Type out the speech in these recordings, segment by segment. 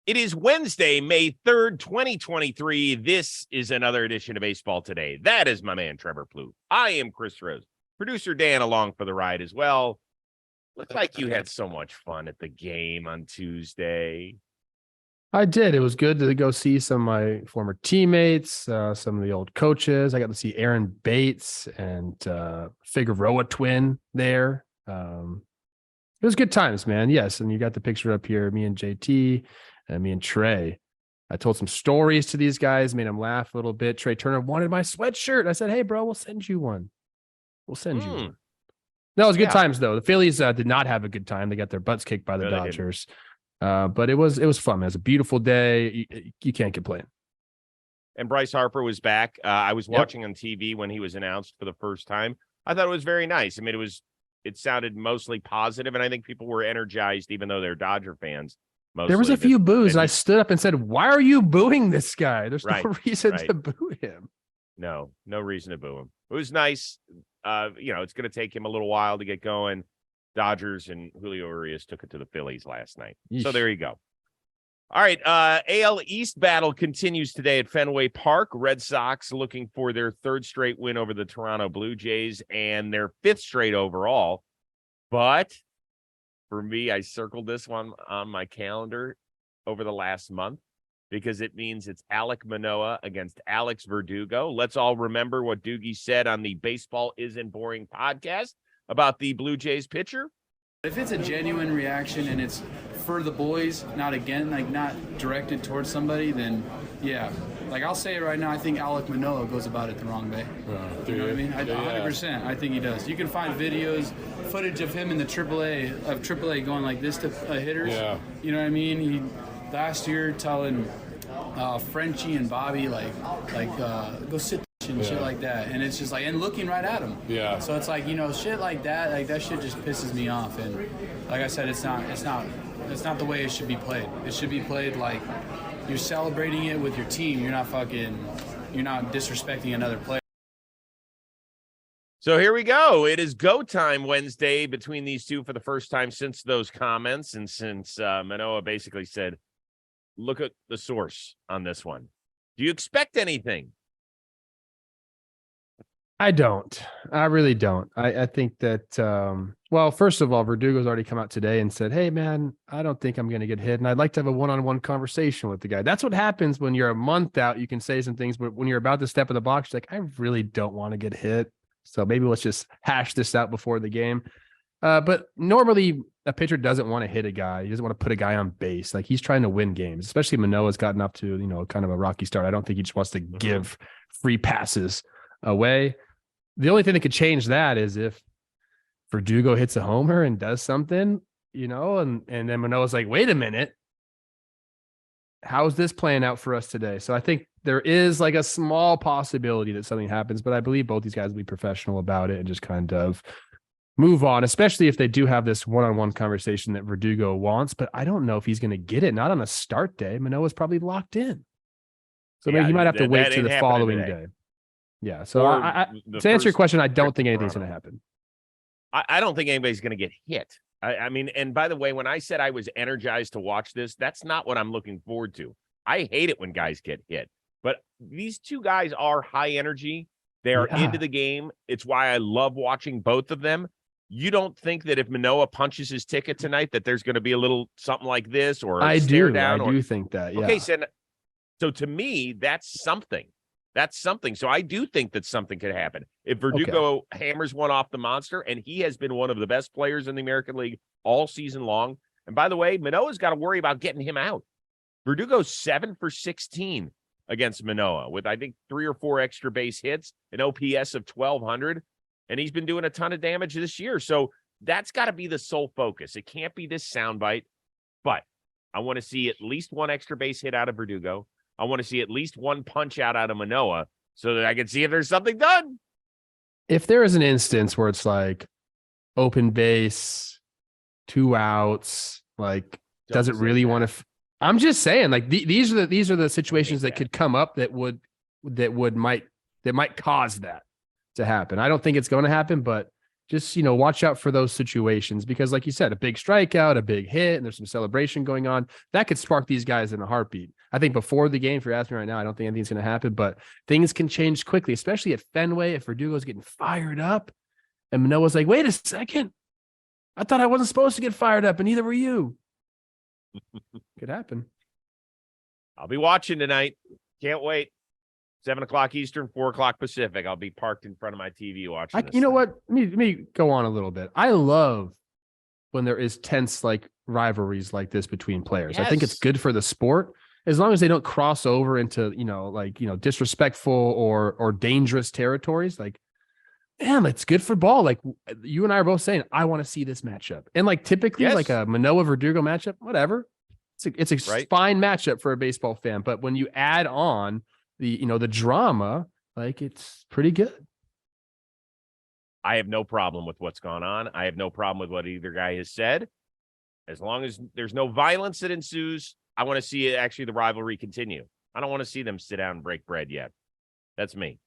It is Wednesday, May 3rd, 2023. This is another edition of Baseball Today. That is my man, Trevor Plouffe. I am Chris Rose. Producer Dan along for the ride as well. Looks like you had so much fun at the game on Tuesday. I did. It was good to go see some of my former teammates, some of the old coaches. I got to see Aaron Bates and Figueroa twin there. It was good times, man. Yes, and you got the picture up here, me and JT and me and Trey. I told some stories to these guys, made them laugh a little bit. Trey Turner wanted my sweatshirt. I said, hey, bro, we'll send you one. We'll send you one. No, it was good times, though. The Phillies did not have a good time. They got their butts kicked by the Dodgers. But it was fun, man. It was a beautiful day. You can't complain. And Bryce Harper was back. I was watching on TV when he was announced for the first time. I thought it was very nice. I mean, it sounded mostly positive, and I think people were energized, even though they're Dodger fans. Mostly. There was a few boos, and I stood up and said, why are you booing this guy? There's no reason to boo him. No reason to boo him. It was nice. It's going to take him a little while to get going. Dodgers and Julio Urias took it to the Phillies last night. Yeesh. So there you go. All right. AL East battle continues today at Fenway Park. Red Sox looking for their third straight win over the Toronto Blue Jays and their fifth straight overall. But for me, I circled this one on my calendar over the last month because it means it's Alek Manoah against Alex Verdugo. Let's all remember what Doogie said on the Baseball Isn't Boring podcast about the Blue Jays pitcher. If it's a genuine reaction and it's for the boys, not directed towards somebody, then yeah. Like I'll say it right now, I think Alek Manoah goes about it the wrong way. You know what I mean? 100%. I think he does. You can find footage of him in the AAA going like this to hitters. Yeah. You know what I mean? He last year telling Frenchie and Bobby go sit and shit like that, and it's just like, and looking right at him. Yeah. So it's like, shit like that shit just pisses me off. And like I said, it's not the way it should be played. It should be played like you're celebrating it with your team. You're not disrespecting another player. So here we go. It is go time Wednesday between these two for the first time since those comments, and since Manoah basically said, look at the source on this one. Do you expect anything? I don't. I really don't. I think that, first of all, Verdugo's already come out today and said, hey, man, I don't think I'm going to get hit. And I'd like to have a one-on-one conversation with the guy. That's what happens when you're a month out. You can say some things, but when you're about to step in the box, you're like, I really don't want to get hit. So maybe let's just hash this out before the game. But normally a pitcher doesn't want to hit a guy. He doesn't want to put a guy on base. Like he's trying to win games, especially Manoah's gotten up to, kind of a rocky start. I don't think he just wants to give free passes away. The only thing that could change that is if Verdugo hits a homer and does something, and then Manoah's like, wait a minute, how's this playing out for us today? So I think there is like a small possibility that something happens, but I believe both these guys will be professional about it and just kind of move on, especially if they do have this one-on-one conversation that Verdugo wants, but I don't know if he's going to get it. Not on a start day. Manoah's probably locked in. So maybe he might have to wait to the following day. Yeah, so to answer your question, I don't think anything's going to happen. I don't think anybody's going to get hit. I mean, and by the way, when I said I was energized to watch this, that's not what I'm looking forward to. I hate it when guys get hit. But these two guys are high energy. They are into the game. It's why I love watching both of them. You don't think that if Manoah punches his ticket tonight that there's going to be a little something like this or a stare down? I do think that, yeah. Okay, so to me, that's something. That's something. So I do think that something could happen. If Verdugo hammers one off the monster, and he has been one of the best players in the American League all season long. And by the way, Manoah's got to worry about getting him out. Verdugo's 7 for 16 against Manoah with, I think, 3 or 4 extra base hits, an OPS of 1,200. And he's been doing a ton of damage this year. So that's got to be the sole focus. It can't be this soundbite. But I want to see at least one extra base hit out of Verdugo. I want to see at least one punch out of Manoah so that I can see if there's something done. If there is an instance where it's like open base, 2 outs, like, does it really want to? I'm just saying, like, these are the situations that could come up that might cause that to happen. I don't think it's going to happen, but just, watch out for those situations because like you said, a big strikeout, a big hit, and there's some celebration going on that could spark these guys in a heartbeat. I think before the game, if you're asking me right now, I don't think anything's going to happen, but things can change quickly, especially at Fenway. If Verdugo's getting fired up and Manoah's like, wait a second, I thought I wasn't supposed to get fired up and neither were you. Could happen. I'll be watching tonight. Can't wait. 7:00 Eastern, 4:00 Pacific. I'll be parked in front of my TV watching this. You know what? Let me go on a little bit. I love when there is tense like rivalries like this between players. Yes. I think it's good for the sport as long as they don't cross over into, disrespectful or dangerous territories. Like, man, it's good for ball. Like you and I are both saying, I want to see this matchup. And like typically like a Manoah Verdugo matchup, whatever. It's a fine matchup for a baseball fan. But when you add on the drama, like it's pretty good. I have no problem with what's gone on. I have no problem with what either guy has said. As long as there's no violence that ensues, I want to see actually the rivalry continue. I don't want to see them sit down and break bread yet. That's me.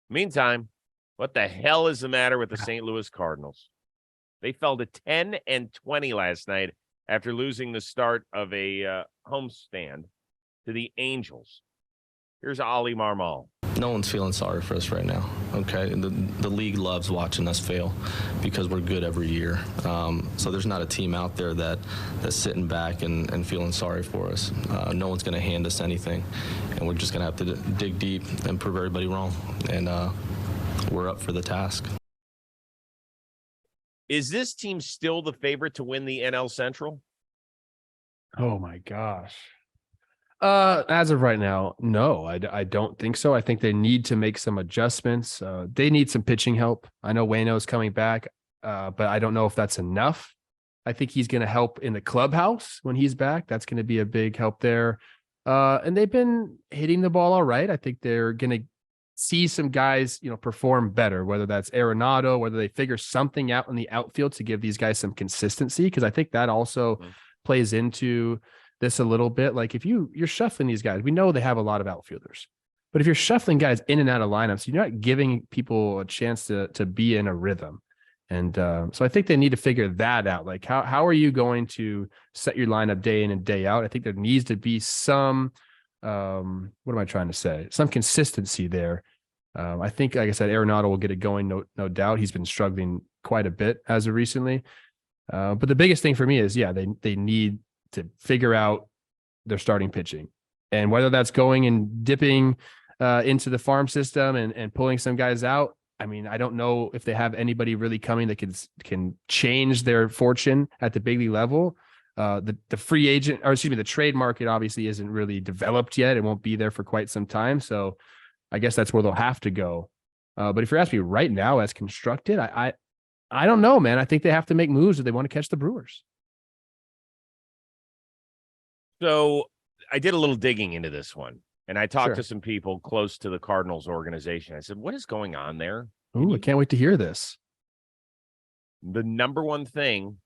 Meantime, what the hell is the matter with the St. Louis Cardinals? They fell to 10-20 last night after losing the start of a homestand to the Angels. Here's Ali Marmol. No one's feeling sorry for us right now, okay? The league loves watching us fail because we're good every year. So there's not a team out there that's sitting back and feeling sorry for us. No one's going to hand us anything, and we're just going to have to dig deep and prove everybody wrong. And we're up for the task. Is this team still the favorite to win the NL Central? Oh, my gosh. As of right now, no, I don't think so. I think they need to make some adjustments. They need some pitching help. I know Waino's coming back, but I don't know if that's enough. I think he's going to help in the clubhouse when he's back. That's going to be a big help there. And they've been hitting the ball all right. I think they're going to see some guys, perform better, whether that's Arenado, whether they figure something out in the outfield to give these guys some consistency. Cause I think that also plays into this a little bit. Like if you're shuffling these guys, we know they have a lot of outfielders, but if you're shuffling guys in and out of lineups, you're not giving people a chance to be in a rhythm. And so I think they need to figure that out. Like how are you going to set your lineup day in and day out? I think there needs to be some, what am I trying to say? Some consistency there. I think, like I said, Arenado will get it going. No doubt. He's been struggling quite a bit as of recently. But the biggest thing for me is, they need to figure out their starting pitching, and whether that's going and dipping into the farm system and pulling some guys out. I mean, I don't know if they have anybody really coming that can change their fortune at the big league level. The free agent, or excuse me, the trade market obviously isn't really developed yet. It won't be there for quite some time. So I guess that's where they'll have to go. But if you're asking me right now as constructed, I don't know, man. I think they have to make moves if they want to catch the Brewers. So I did a little digging into this one, and I talked to some people close to the Cardinals organization. I said, what is going on there? Ooh, I can't wait to hear this. The number one thing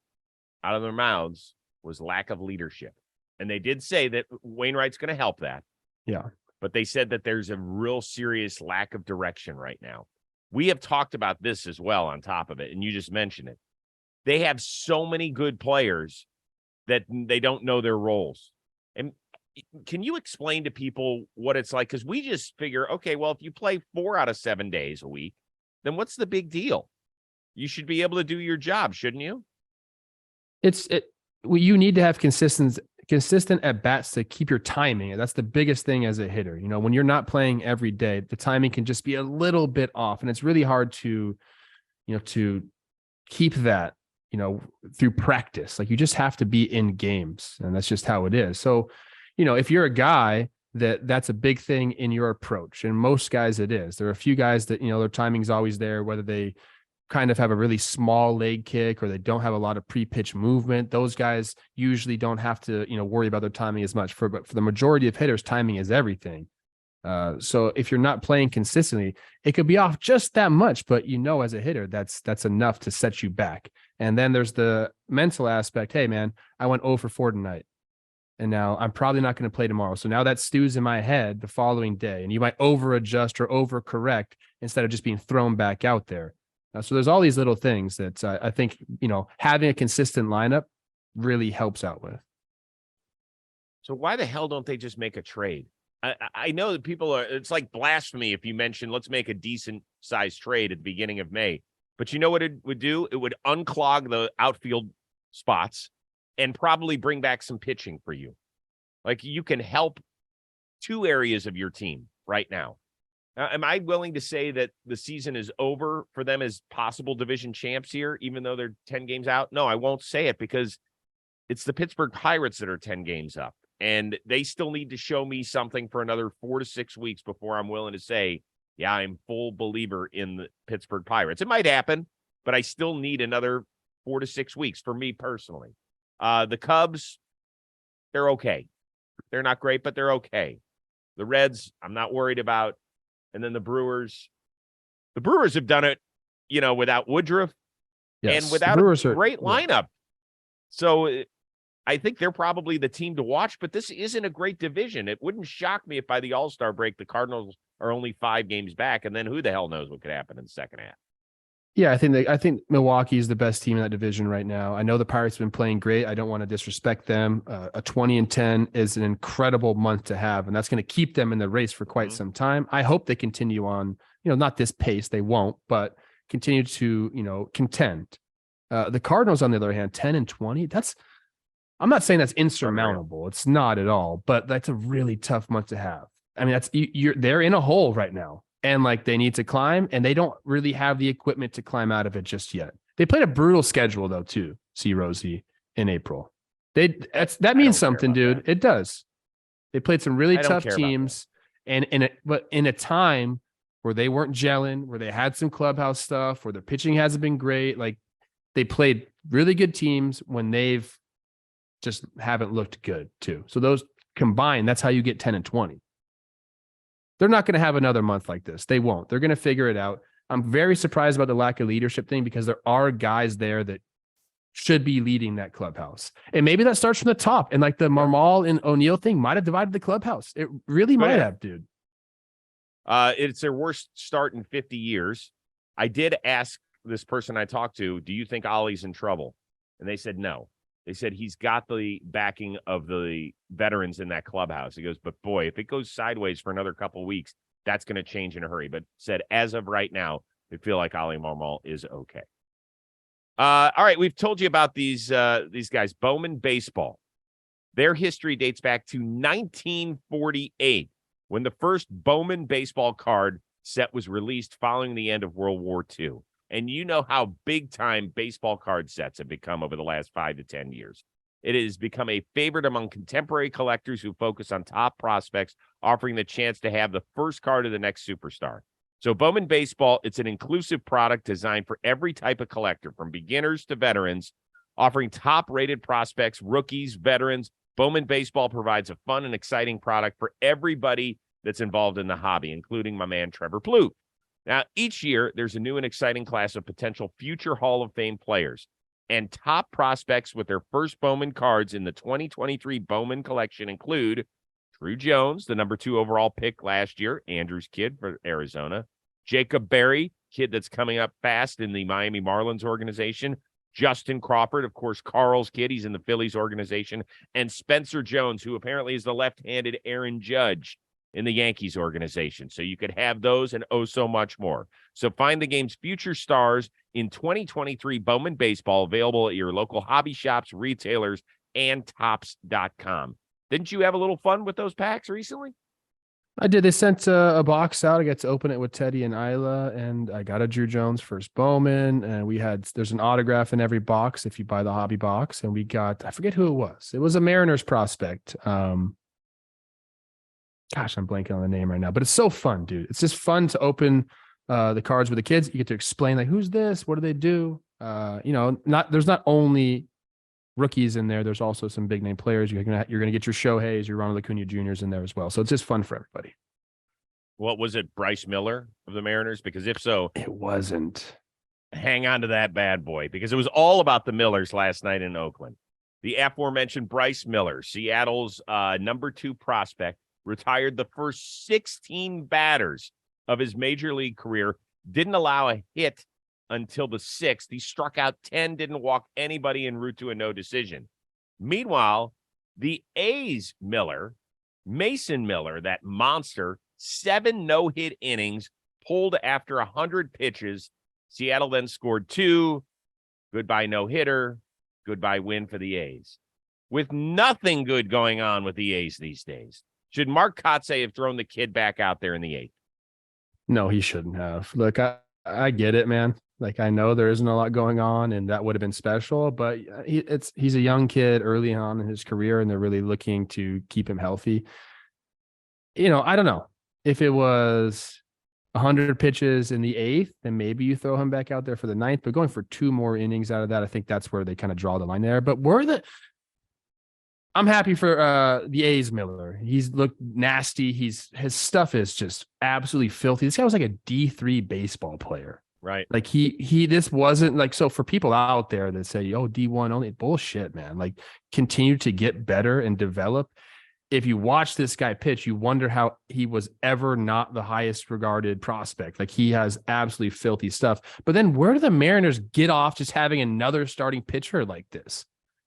out of their mouths was lack of leadership. And they did say that Wainwright's going to help that. Yeah. But they said that there's a real serious lack of direction right now. We have talked about this as well on top of it, and you just mentioned it. They have so many good players that they don't know their roles. And can you explain to people what it's like? Because we just figure, okay, well, if you play 4 out of 7 days a week, then what's the big deal? You should be able to do your job, shouldn't you? You need to have consistent at bats to keep your timing. That's the biggest thing as a hitter. When you're not playing every day, the timing can just be a little bit off, and it's really hard to keep that, through practice. Like you just have to be in games, and that's just how it is. So, if you're a guy that's a big thing in your approach, and most guys it is. There are a few guys that, their timing's always there, whether they kind of have a really small leg kick or they don't have a lot of pre-pitch movement. Those guys usually don't have to, worry about their timing as much. But for the majority of hitters, timing is everything. So if you're not playing consistently, it could be off just that much, but as a hitter, that's enough to set you back. And then there's the mental aspect. Hey man, I went 0 for 4 tonight, and now I'm probably not going to play tomorrow. So now that stews in my head the following day, and you might over adjust or overcorrect instead of just being thrown back out there. So there's all these little things that I think, having a consistent lineup really helps out with. So why the hell don't they just make a trade? I know that it's like blasphemy if you mention, let's make a decent sized trade at the beginning of May. But you know what it would do? It would unclog the outfield spots and probably bring back some pitching for you. Like, you can help 2 areas of your team right now. Am I willing to say that the season is over for them as possible division champs here, even though they're 10 games out? No, I won't say it, because it's the Pittsburgh Pirates that are 10 games up, and they still need to show me something for another 4 to 6 weeks before I'm willing to say, yeah, I'm full believer in the Pittsburgh Pirates. It might happen, but I still need another 4 to 6 weeks for me personally. The Cubs, they're okay. They're not great, but they're okay. The Reds, I'm not worried about. And then the Brewers have done it, without Woodruff and without a great lineup. So I think they're probably the team to watch, but this isn't a great division. It wouldn't shock me if by the All-Star break, the Cardinals are only 5 games back, and then who the hell knows what could happen in the second half. Yeah, I think Milwaukee is the best team in that division right now. I know the Pirates have been playing great. I don't want to disrespect them. A 20-10 is an incredible month to have, and that's going to keep them in the race for quite some time. I hope they continue on, not this pace, they won't, but continue to, contend. The Cardinals, on the other hand, 10-20, I'm not saying that's insurmountable. It's not at all, but that's a really tough month to have. I mean, they're in a hole right now. And they need to climb, and they don't really have the equipment to climb out of it just yet. They played a brutal schedule though, too. See Rosie in April. That means something, dude. It does. They played some really tough teams, and in a time where they weren't gelling, where they had some clubhouse stuff, where the pitching hasn't been great. They played really good teams when they've just haven't looked good too. So those combined, that's how you get 10-20. They're not going to have another month like this. They won't. They're going to figure it out. I'm very surprised about the lack of leadership thing, because there are guys there that should be leading that clubhouse. And maybe that starts from the top. And the Marmal and O'Neal thing might have divided the clubhouse. It really might have, dude. It's their worst start in 50 years. I did ask this person I talked to, do you think Ollie's in trouble? And they said no. They said he's got the backing of the veterans in that clubhouse. He goes, but boy, if it goes sideways for another couple of weeks, that's going to change in a hurry. But said, as of right now, they feel like Ollie Marmol is okay. All right, we've told you about these guys. Bowman Baseball. Their history dates back to 1948, when the first Bowman Baseball card set was released following the end of World War II. And you know how big-time baseball card sets have become over the last 5 to 10 years. It has become a favorite among contemporary collectors who focus on top prospects, offering the chance to have the first card of the next superstar. So Bowman Baseball, it's an inclusive product designed for every type of collector, from beginners to veterans, offering top-rated prospects, rookies, veterans. Bowman Baseball provides a fun and exciting product for everybody that's involved in the hobby, including my man Trevor Plouffe. Now, each year, there's a new and exciting class of potential future Hall of Fame players, and top prospects with their first Bowman cards in the 2023 Bowman collection include Drew Jones, the number 2 overall pick last year, Andrew's kid for Arizona, Jacob Berry, kid that's coming up fast in the Miami Marlins organization, Justin Crawford, of course, Carl's kid, he's in the Phillies organization, and Spencer Jones, who apparently is the left-handed Aaron Judge in the Yankees organization. So you could have those and so much more. So find the game's future stars in 2023 Bowman Baseball, available at your local hobby shops, retailers, and Topps.com. Didn't you have a little fun with those packs recently? I did. They sent a box out. I got to open it with Teddy and Isla, and I got a Drew Jones first Bowman, and there's an autograph in every box if you buy the hobby box, and we got, I forget who it was. It was a Mariners prospect. Gosh, I'm blanking on the name right now, but it's so fun, dude. It's just fun to open the cards with the kids. You get to explain, who's this? What do they do? There's not only rookies in there. There's also some big name players. You're gonna get your Shoheis, your Ronald Acuna Juniors in there as well. So it's just fun for everybody. What was it, Bryce Miller of the Mariners? Because if so, it wasn't. Hang on to that bad boy, because it was all about the Millers last night in Oakland. The aforementioned Bryce Miller, Seattle's number 2 prospect, retired the first 16 batters of his major league career, didn't allow a hit until the 6th. He struck out 10, didn't walk anybody en route to a no decision. Meanwhile, the A's Mason Miller, that monster, 7 no-hit innings, pulled after 100 pitches. Seattle then scored 2. Goodbye no-hitter. Goodbye win for the A's. With nothing good going on with the A's these days, should Mark Kotsay have thrown the kid back out there in the 8th? No, he shouldn't have. Look, I get it, man. Like, I know there isn't a lot going on, and that would have been special, but he's a young kid early on in his career, and they're really looking to keep him healthy. I don't know. If it was 100 pitches in the 8th, then maybe you throw him back out there for the 9th, but going for 2 more innings out of that, I think that's where they kind of draw the line there. But I'm happy for the A's Miller. He's looked nasty. His stuff is just absolutely filthy. This guy was like a D3 baseball player. Right. Like this wasn't like, so for people out there that say, oh, D1 only, bullshit, man. Like, continue to get better and develop. If you watch this guy pitch, you wonder how he was ever not the highest regarded prospect. Like, he has absolutely filthy stuff. But then where do the Mariners get off just having another starting pitcher like this?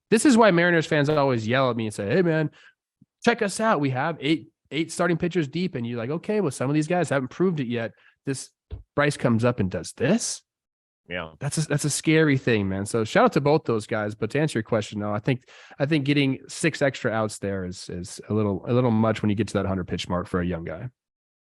This is why Mariners fans always yell at me and say, hey, man, check us out. We have eight starting pitchers deep. And you're like, okay, well, some of these guys haven't proved it yet. This Bryce comes up and does this. Yeah, that's a scary thing, man. So shout out to both those guys. But to answer your question, no, I think getting 6 extra outs there is a little much when you get to that 100 pitch mark for a young guy.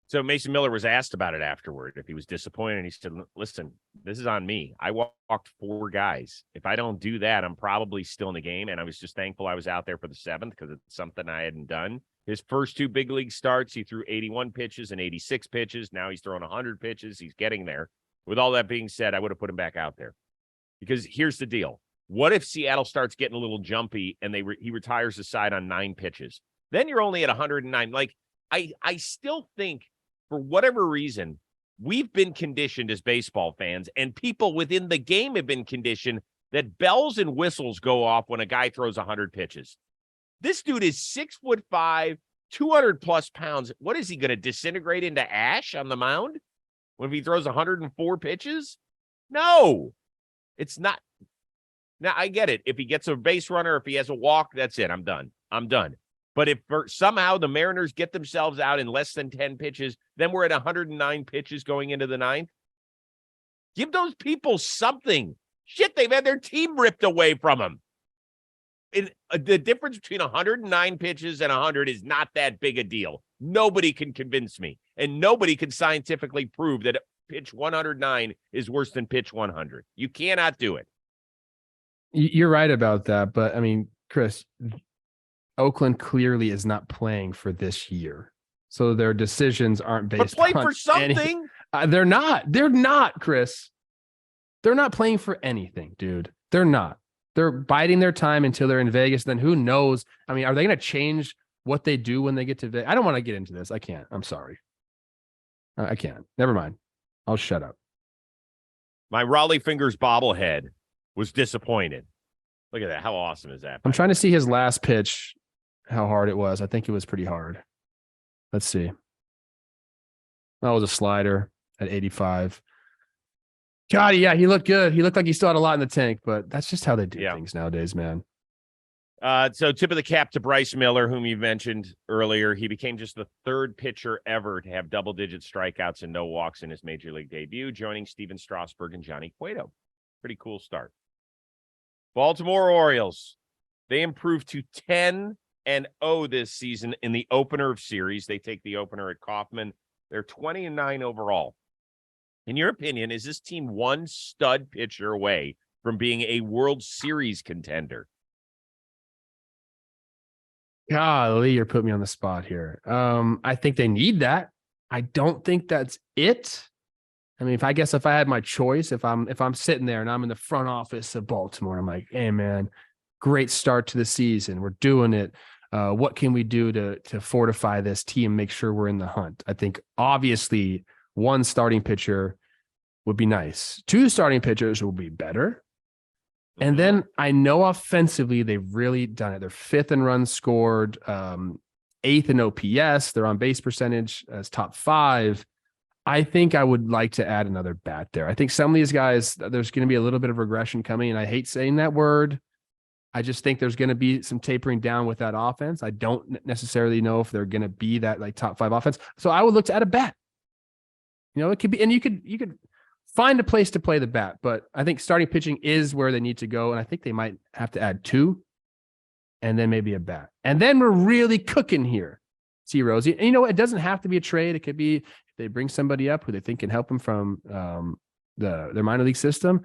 So Mason Miller was asked about it afterward, if he was disappointed. And he said, listen, this is on me. I walked 4 guys. If I don't do that, I'm probably still in the game. And I was just thankful I was out there for the 7th because it's something I hadn't done. His first 2 big league starts, he threw 81 pitches and 86 pitches. Now he's throwing 100 pitches. He's getting there. With all that being said, I would have put him back out there. Because here's the deal. What if Seattle starts getting a little jumpy and he retires the side on 9 pitches? Then you're only at 109. Like, I still think, for whatever reason, we've been conditioned as baseball fans, and people within the game have been conditioned that bells and whistles go off when a guy throws 100 pitches. This dude is 6'5", 200 plus pounds. What is he going to disintegrate into ash on the mound when he throws 104 pitches? No, it's not. Now, I get it. If he gets a base runner, if he has a walk, that's it. I'm done. But if somehow the Mariners get themselves out in less than 10 pitches, then we're at 109 pitches going into the 9th. Give those people something. Shit, they've had their team ripped away from them. The difference between 109 pitches and 100 is not that big a deal. Nobody can convince me, and nobody can scientifically prove that pitch 109 is worse than pitch 100. You cannot do it. You're right about that, but I mean, Chris, Oakland clearly is not playing for this year, so their decisions aren't based. But play for something. They're not. They're not, Chris. They're not playing for anything, dude. They're not. They're biding their time until they're in Vegas. Then who knows? I mean, are they going to change what they do when they get to Vegas? I don't want to get into this. I can't. I'm sorry. I can't. Never mind. I'll shut up. My Raleigh Fingers bobblehead was disappointed. Look at that. How awesome is that? I'm trying to see his last pitch, how hard it was. I think it was pretty hard. Let's see. That was a slider at 85. God, yeah, he looked good. He looked like he still had a lot in the tank, but that's just how they do things nowadays, man. So tip of the cap to Bryce Miller, whom you mentioned earlier. He became just the 3rd pitcher ever to have double-digit strikeouts and no walks in his major league debut, joining Steven Strasburg and Johnny Cueto. Pretty cool start. Baltimore Orioles, they improved to 10-0 this season in the opener of series. They take the opener at Kauffman. They're 20-9 overall. In your opinion, is this team one stud pitcher away from being a World Series contender? Golly, you're putting me on the spot here. I think they need that. I don't think that's it. I mean, if I had my choice, if I'm sitting there and I'm in the front office of Baltimore, I'm like, hey man, great start to the season. We're doing it. What can we do to fortify this team, make sure we're in the hunt? I think obviously 1 starting pitcher would be nice. 2 starting pitchers will be better. And then I know offensively, they've really done it. They're 5th in runs scored, 8th in OPS. Their on base percentage as top 5. I think I would like to add another bat there. I think some of these guys, there's going to be a little bit of regression coming, and I hate saying that word. I just think there's going to be some tapering down with that offense. I don't necessarily know if they're going to be that like top 5 offense. So I would look to add a bat. It could be, and you could find a place to play the bat, but I think starting pitching is where they need to go. And I think they might have to add 2 and then maybe a bat. And then we're really cooking here. See, Rosie. And it doesn't have to be a trade. It could be they bring somebody up who they think can help them from their minor league system.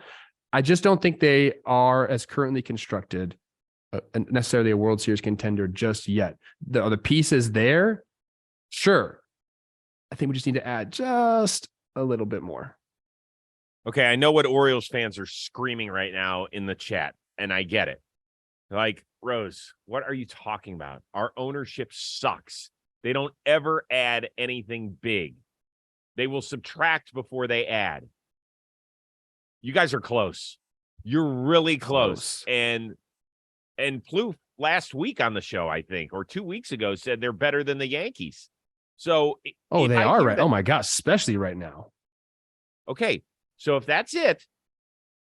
I just don't think they are, as currently constructed, necessarily a World Series contender just yet. The pieces there, sure. I think we just need to add just a little bit more. Okay, I know what Orioles fans are screaming right now in the chat, and I get it. Like, Rose, what are you talking about? Our ownership sucks. They don't ever add anything big. They will subtract before they add. You guys are close. You're really close. And Plouffe last week on the show, I think, or 2 weeks ago, said they're better than the Yankees. So, they are right. Oh my gosh, especially right now. Okay, so if that's it,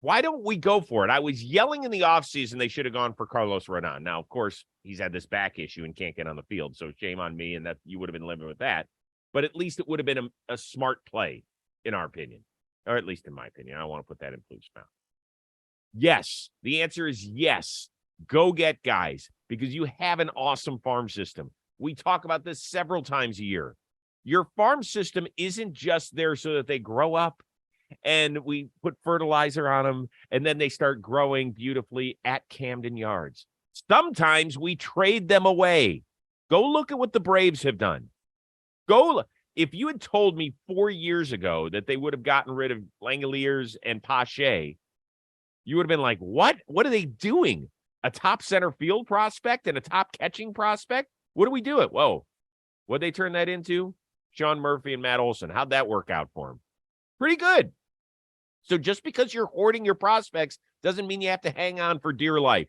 why don't we go for it? I was yelling in the offseason they should have gone for Carlos Rodon. Now, of course, he's had this back issue and can't get on the field, so shame on me, and that you would have been living with that. But at least it would have been a smart play, in our opinion, or at least in my opinion. I don't want to put that in Plouffe's mouth. Yes, the answer is yes. Go get guys, because you have an awesome farm system. We talk about this several times a year. Your farm system isn't just there so that they grow up and we put fertilizer on them and then they start growing beautifully at Camden Yards. Sometimes we trade them away. Go look at what the Braves have done. If you had told me 4 years ago that they would have gotten rid of Langoliers and Pache, you would have been like, what? What are they doing? A top center field prospect and a top catching prospect? What do we do it? Whoa. What'd they turn that into? Sean Murphy and Matt Olson. How'd that work out for them? Pretty good. So just because you're hoarding your prospects doesn't mean you have to hang on for dear life.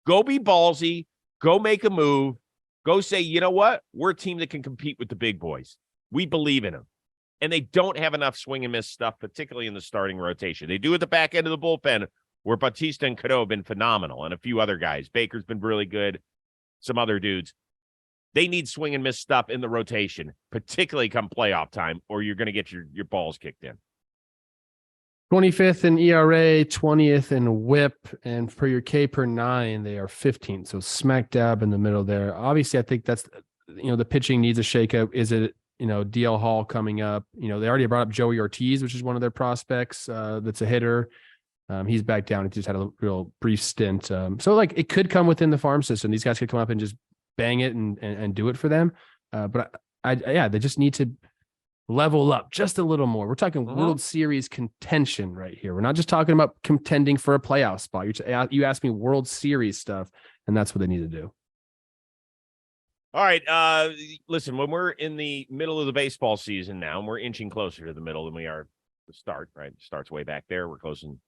Go be ballsy. Go make a move. Go say, you know what? We're a team that can compete with the big boys. We believe in them. And they don't have enough swing and miss stuff, particularly in the starting rotation. They do at the back end of the bullpen, where Bautista and Cano have been phenomenal, and a few other guys. Baker's been really good. Some other dudes. They need swing and miss stuff in the rotation, particularly come playoff time, or you're going to get your balls kicked in. 25th in ERA, 20th in WHIP, and for your K per 9, they are 15th. So smack dab in the middle there. Obviously, I think that's, the pitching needs a shakeup. Is it, DL Hall coming up? They already brought up Joey Ortiz, which is one of their prospects. That's a hitter. He's back down. He just had a real brief stint. So it could come within the farm system. These guys could come up and just bang it and do it for them. But they just need to level up just a little more. We're talking World Series contention right here. We're not just talking about contending for a playoff spot. You asked me World Series stuff, and that's what they need to do. All right. Listen, when we're in the middle of the baseball season now, and we're inching closer to the middle than we are the start, right? Start's way back there. We're closing.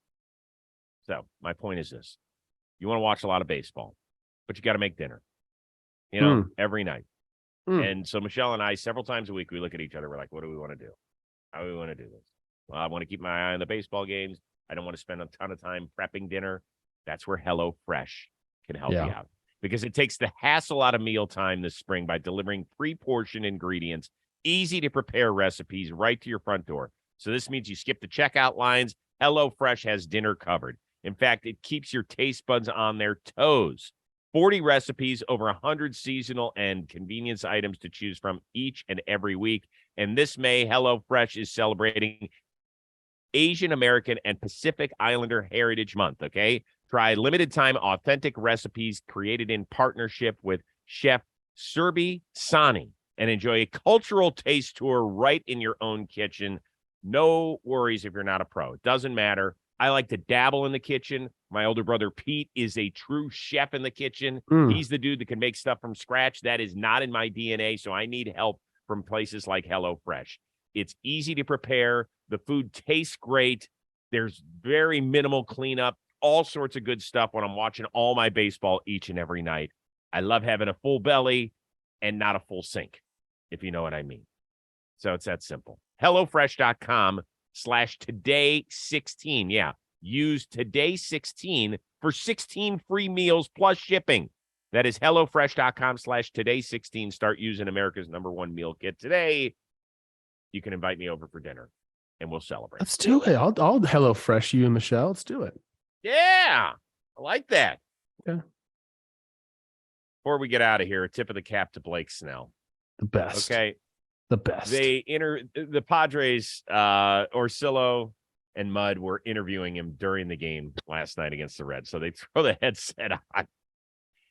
So my point is this. You want to watch a lot of baseball, but you got to make dinner, every night. And so Michelle and I, several times a week, we look at each other. We're like, what do we want to do? How do we want to do this? Well, I want to keep my eye on the baseball games. I don't want to spend a ton of time prepping dinner. That's where HelloFresh can help you out, because it takes the hassle out of mealtime this spring by delivering pre-portioned ingredients, easy to prepare recipes right to your front door. So this means you skip the checkout lines. HelloFresh has dinner covered. In fact, it keeps your taste buds on their toes. 40 recipes, over 100 seasonal and convenience items to choose from each and every week. And this May, HelloFresh is celebrating Asian American and Pacific Islander Heritage Month, okay? Try limited time authentic recipes created in partnership with Chef Surbi Sani and enjoy a cultural taste tour right in your own kitchen. No worries if you're not a pro. It doesn't matter. I like to dabble in the kitchen. My older brother, Pete, is a true chef in the kitchen. He's the dude that can make stuff from scratch. That is not in my DNA, so I need help from places like HelloFresh. It's easy to prepare. The food tastes great. There's very minimal cleanup, all sorts of good stuff when I'm watching all my baseball each and every night. I love having a full belly and not a full sink, if you know what I mean. So it's that simple. HelloFresh.com/today16. Yeah. Use today16 for 16 free meals plus shipping. That is HelloFresh.com/today16. Start using America's #1 meal kit today. You can invite me over for dinner and we'll celebrate. Let's do it. I'll HelloFresh you and Michelle. Let's do it. Yeah. I like that. Yeah. Before we get out of here, a tip of the cap to Blake Snell. The best. Okay. The best. The Padres, Orsillo and Mudd were interviewing him during the game last night against the Reds. So they throw the headset on.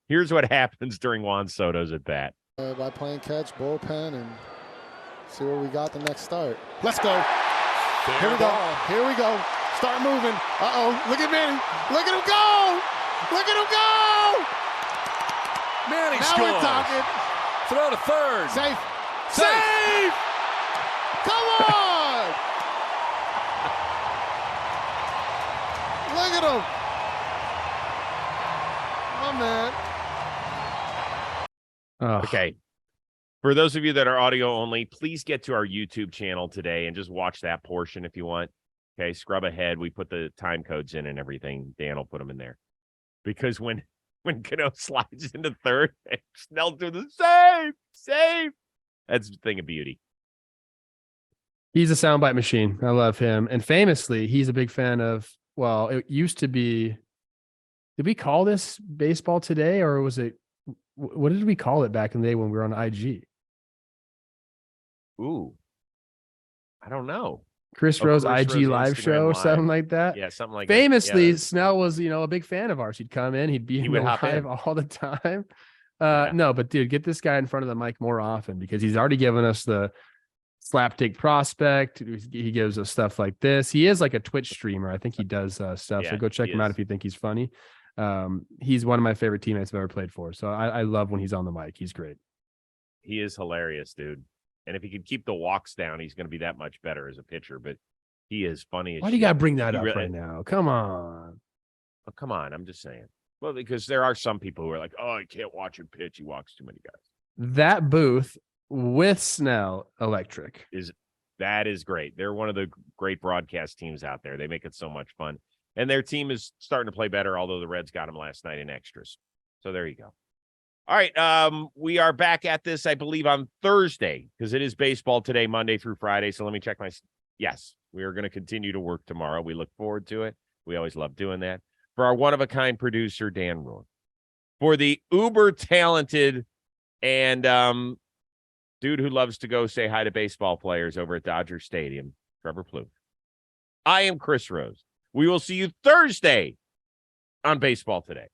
Here's what happens during Juan Soto's at bat. By playing catch, bullpen, and see what we got the next start. Let's go. Here we go. Here we go. Start moving. Uh-oh. Look at Manny. Look at him go. Look at him go. Manny now scores. We're talking. Throw to third. Safe. Safe. Come on. Look at him. My man. Oh. Okay. For those of you that are audio only, please get to our YouTube channel today and just watch that portion if you want. Okay, scrub ahead. We put the time codes in and everything. Dan will put them in there. Because when Cano slides into third, Snell do the save. That's a thing of beauty. He's a soundbite machine. I love him. And famously, he's a big fan of, well, it used to be, did we call this Baseball Today, or was it, what did we call it back in the day when we were on IG? Ooh, I don't know. Chris Rose Chris IG Rose live Instagram show or Live. something like that. Yeah, something like Famously, that. Yeah. Snell was, a big fan of ours. He'd come in, he'd be He would hop live in. all the time. Yeah. No, but dude, get this guy in front of the mic more often, because he's already given us the slapstick prospect. He gives us stuff like this. He is like a Twitch streamer. I think he does stuff. Yeah, so go check he him out is. if you think he's funny. He's one of my favorite teammates I've ever played for. So I love when he's on the mic. He's great. He is hilarious, dude. And if he can keep the walks down, he's going to be that much better as a pitcher. But he is funny as Why do you shit. got to bring that He up really- right now? Come on. Oh, come on, I'm just saying. Well, because there are some people who are like, oh, I can't watch him pitch. He walks too many guys. That booth with Snell, electric. That is great. They're one of the great broadcast teams out there. They make it so much fun. And their team is starting to play better, although the Reds got them last night in extras. So there you go. All right. We are back at this, I believe, on Thursday, because it is Baseball Today, Monday through Friday. So let me check yes, we are going to continue to work tomorrow. We look forward to it. We always love doing that. For our one-of-a-kind producer, Dan Rourke. For the uber-talented and dude who loves to go say hi to baseball players over at Dodger Stadium, Trevor Plouffe. I am Chris Rose. We will see you Thursday on Baseball Today.